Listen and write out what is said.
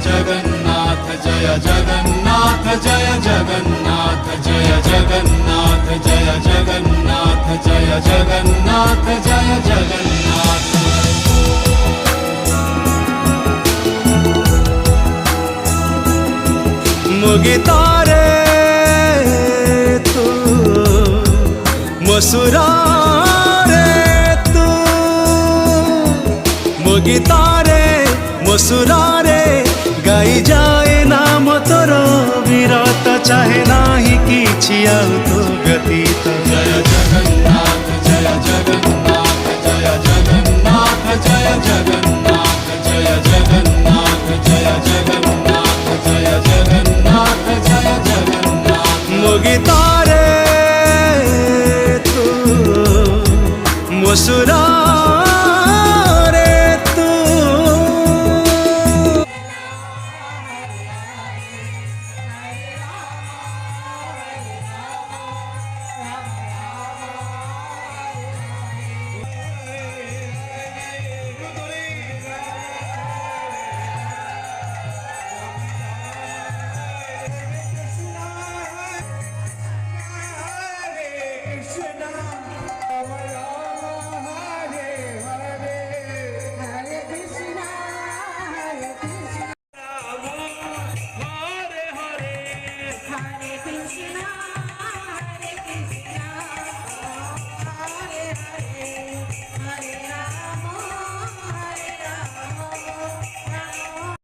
जगन्नाथ जय जगन्नाथ जय जगन्नाथ जय जगन्नाथ जय जगन्नाथ जय जगन्नाथ जय जगन्नाथ। मुगितारे तू मसुरारे तू मुगितारे मसुरारे गाई जाए नाम तोर विरत चाहे नाही किछि आउ तो व्यतीत। जय जगन्नाथ जय जगन्नाथ जय जगन्नाथ जय जगन्नाथ जय जगन्नाथ जय जगन्नाथ जय जगन्नाथ जय जगन्नाथ। मुगितारे तू मसुरा Krishna